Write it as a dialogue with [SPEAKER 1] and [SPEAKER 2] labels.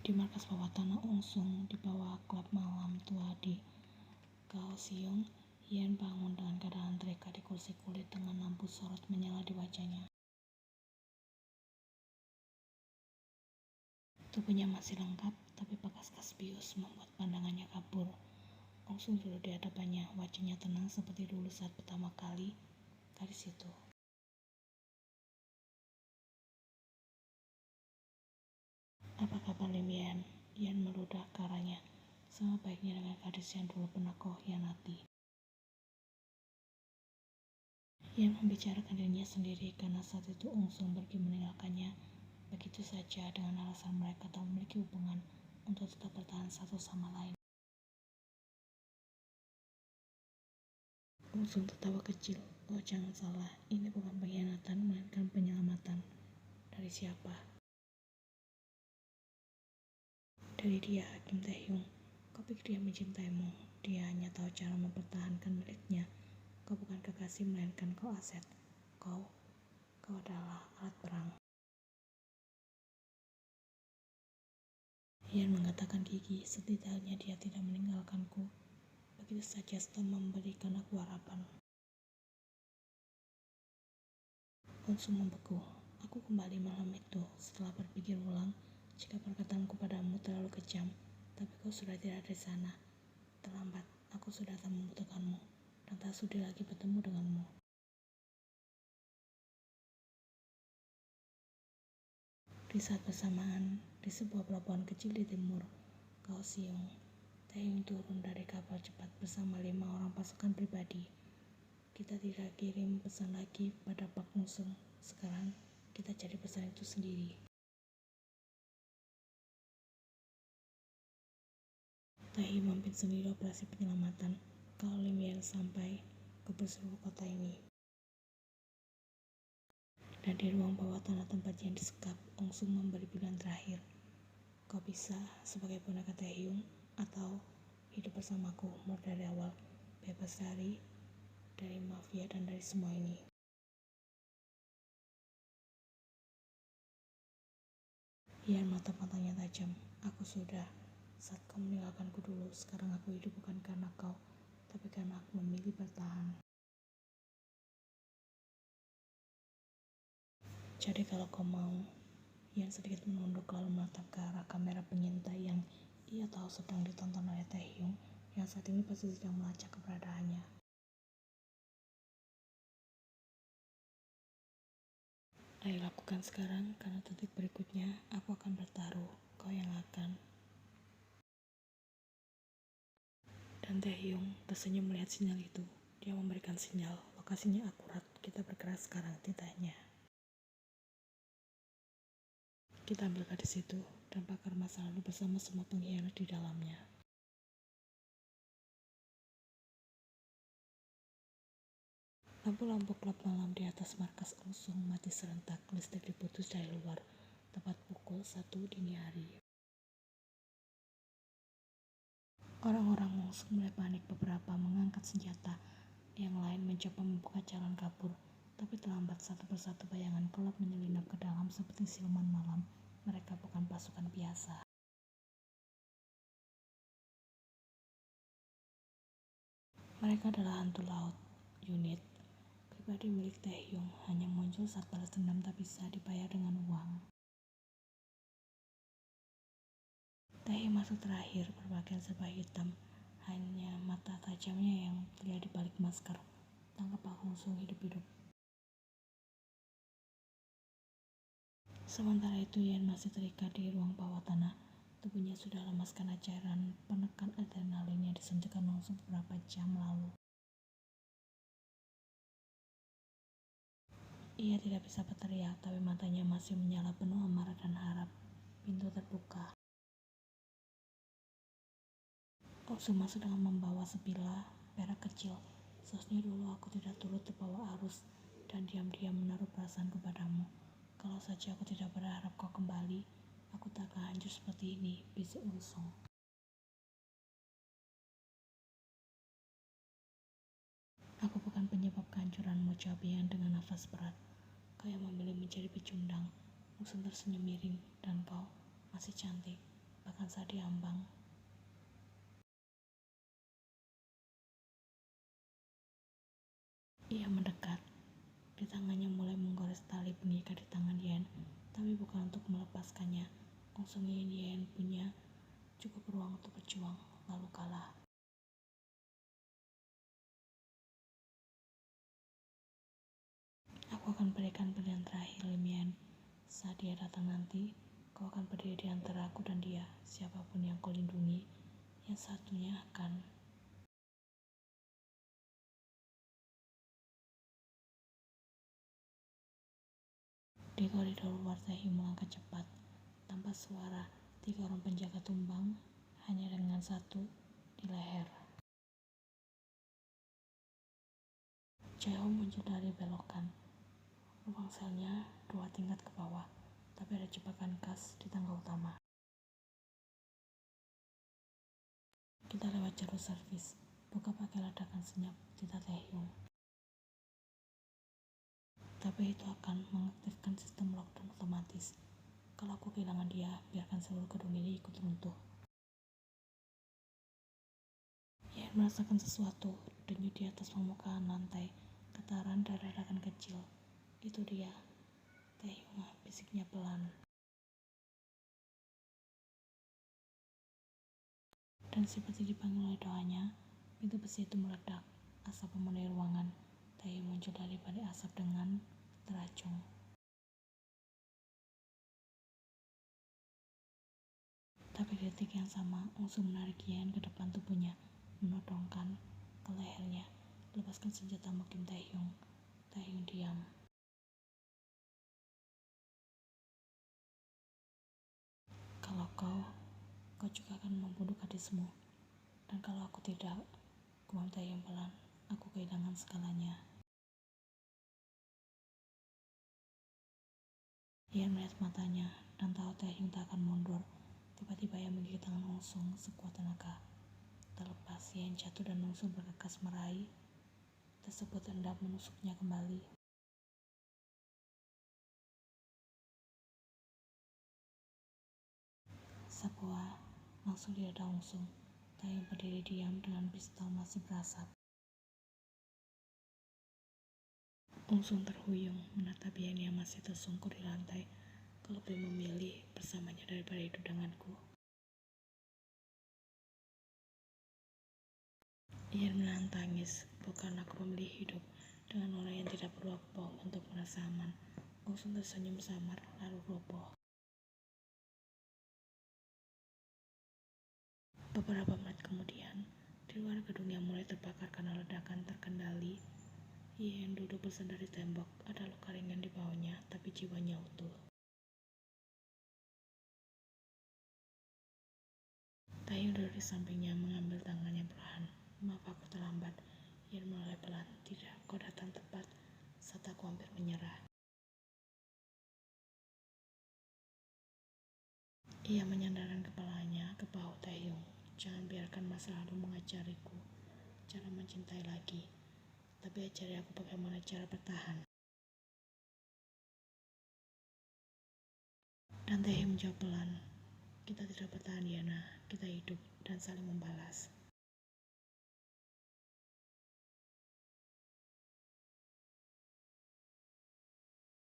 [SPEAKER 1] Di markas bawah tanah Ungsung, di bawah klub malam tua di Kaohsiung, Yan bangun dengan keadaan terikat di kursi kulit dengan lampu sorot menyala di wajahnya. Tubuhnya masih lengkap, tapi bekas kas bius membuat pandangannya kabur. Ungsung duduk di hadapannya, wajahnya tenang seperti dulu saat pertama kali gadis itu. Apa kabar Lim Yan? Yan meludah ke arahnya. Sama baiknya dengan gadis yang dulu pernah kau hianati. Yan membicarakan dirinya sendiri karena saat itu Ungsung pergi meninggalkannya begitu saja dengan alasan mereka tak memiliki hubungan untuk tetap bertahan satu sama lain. Ungsung tertawa kecil. Oh jangan salah, ini bukan pengkhianatan melainkan penyelamatan. Dari siapa? Dari dia, Kim Tae-hyung. Kau pikir dia mencintaimu? Dia hanya tahu cara mempertahankan miliknya. Kau bukan kekasih melainkan kau aset. Kau adalah alat perang. Yan mengatakan gigi, setidaknya dia tidak meninggalkanku begitu saja setelah memberikan aku harapan. Ungsung membeku. Aku kembali malam itu setelah berpikir ulang jika perkataanku padamu terlalu kejam, tapi kau sudah tidak ada di sana. Terlambat, aku sudah tak membutuhkanmu dan tak sudi lagi bertemu denganmu. Di saat bersamaan, di sebuah pelabuhan kecil di timur Kaohsiung, Tae-hyung turun dari kapal cepat bersama 5 orang pasukan pribadi. Kita tidak kirim pesan lagi pada Pak Ungsung. Sekarang kita cari pesan itu sendiri. Tae-hyung memimpin sendiri operasi penyelamatan. Kalau Lim Yan sampai ke seluruh kota ini. Dan di ruang bawah tanah tempat yang disekap, Ungsung memberi pilihan terakhir. Kau bisa sebagai boneka Tae-hyung atau hidup bersamaku mulai dari awal, bebas dari mafia dan dari semua ini. Yan mata-matanya tajam. Aku sudah saat kau meninggalkanku dulu. Sekarang aku hidup bukan karena kau, tapi karena aku memilih bertahan. Jadi kalau kau mau. Yan sedikit menunduk lalu menatap ke arah kamera pengintai yang ia tahu sedang ditonton oleh Tae-hyung yang saat ini pasti sedang melacak keberadaannya. Ayo lakukan sekarang, karena detik berikutnya aku akan bertaruh, kau yang akan. Dan Tae-hyung tersenyum melihat sinyal itu. Dia memberikan sinyal, lokasinya akurat, kita bergerak sekarang, titahnya. Kita ambil gadis itu dan bakar masa lalu bersama semua pengkhianat di dalamnya. Lampu-lampu klub malam di atas markas Ungsung mati serentak, listrik diputus dari luar, tepat pukul 1 dini hari. Orang-orang Ungsung mulai panik, beberapa mengangkat senjata, yang lain mencoba membuka jalan kabur, tapi terlambat. Satu persatu bayangan gelap menyelinap ke dalam seperti siluman malam. Mereka bukan pasukan biasa. Mereka adalah hantu laut, unit pribadi milik Tae-hyung, hanya muncul saat balas dendam tak bisa dibayar dengan uang. Tae-hyung masuk terakhir, berpakaian serba hitam, hanya mata tajamnya yang terlihat di balik masker. Tangkap Pak Ungsung hidup-hidup. Sementara itu Yan masih terikat di ruang bawah tanah. Tubuhnya sudah lemas karena cairan penekan adrenalin yang disuntikkan Ungsung beberapa jam lalu. Ia tidak bisa berteriak, tapi matanya masih menyala penuh amarah dan harap. Pintu terbuka. Ungsung masuk dengan membawa sebilah perak kecil. Seharusnya dulu aku tidak turut terbawa arus dan diam-diam menaruh perasaan kepadamu. Kalau saja aku tidak berharap kau kembali, aku tak akan hancur seperti ini, bisik Ungsung. Aku bukan penyebab kehancuranmu, jawab Yan dengan nafas berat. Kau yang memilih menjadi pecundang. Ungsung tersenyum miring, dan kau masih cantik. bahkan saat diambang. Ia mendekat, di tangannya mulai menggores tali pengikat di tangan Yen, tapi bukan untuk melepaskannya. Langsung ingin Yen punya cukup ruang untuk berjuang, lalu kalah. Aku akan berikan pilihan terakhir, Lim Yen. Saat dia datang nanti, kau akan berdiri di antara aku dan dia. Siapapun yang kau lindungi, yang satunya akan. Di koridor luar, Taehyung melangkah cepat. Tanpa suara, 3 orang penjaga tumbang, hanya dengan satu di leher. Jaeho muncul dari belokan. Ruang selnya 2 tingkat ke bawah, tapi ada jebakan khas di tangga utama. Kita lewat jalur servis, buka pakai ledakan senyap, tidak Taehyung. Tapi itu akan mengaktifkan sistem lockdown otomatis. Kalau aku kehilangan dia, biarkan seluruh gedung ini ikut runtuh. Ia merasakan sesuatu, denyut di atas permukaan lantai, getaran dan ledakan kecil. Itu dia, Taehyung, bisiknya pelan. Dan seperti dipanggil oleh doanya, pintu besi itu meledak. Asap memenuhi ruangan. Taehyung muncul dari balik asap dengan teracung. Tapi di detik yang sama, Ungsu menarik Yen ke depan tubuhnya, menodongkan ke lehernya. Lepaskan senjatamu, Kim Taehyung. Taehyung diam. Kalau kau juga akan membunuh gadismu. Dan kalau aku tidak, gumam Taehyung pelan, aku kehilangan segalanya. Yen melihat matanya dan tahu Taehyung tak akan mundur. Tiba-tiba ia menggigit tangan Ungsung sekuat tenaga. Terlepas, Yen jatuh dan Ungsung bergegas meraih tersebut hendak menusuknya kembali. Sebuah langsung di dada Ungsung. Taehyung berdiri diam dengan pistol masih berasap. Ungsung terhuyung menatap Yen yang masih tersungkur di lantai. Kau lebih memilih bersamanya daripada hidup denganku. Yen menahan tangis, bukan aku memilih hidup dengan orang yang tidak perlu aku bohong untuk merasa aman. Ungsung tersenyum samar lalu roboh. Beberapa menit kemudian, di luar gedung yang mulai terbakar karena ledakan terkendali, Yen duduk bersandar di tembok. Ada luka ringan di bawahnya, tapi jiwanya utuh. Taehyung duduk di sampingnya, mengambil tangannya perlahan. Maaf, aku terlambat. Yen mulai pelan. Tidak, kau datang tepat saat aku hampir menyerah. Ia menyandarkan kepalanya ke bahu Taehyung. Jangan biarkan masa lalu mengajariku cara mencintai lagi. Tapi ajari aku bagaimana cara bertahan. Dan Taehyung menjawab pelan. Kita tidak bertahan, Yana. Kita hidup dan saling membalas.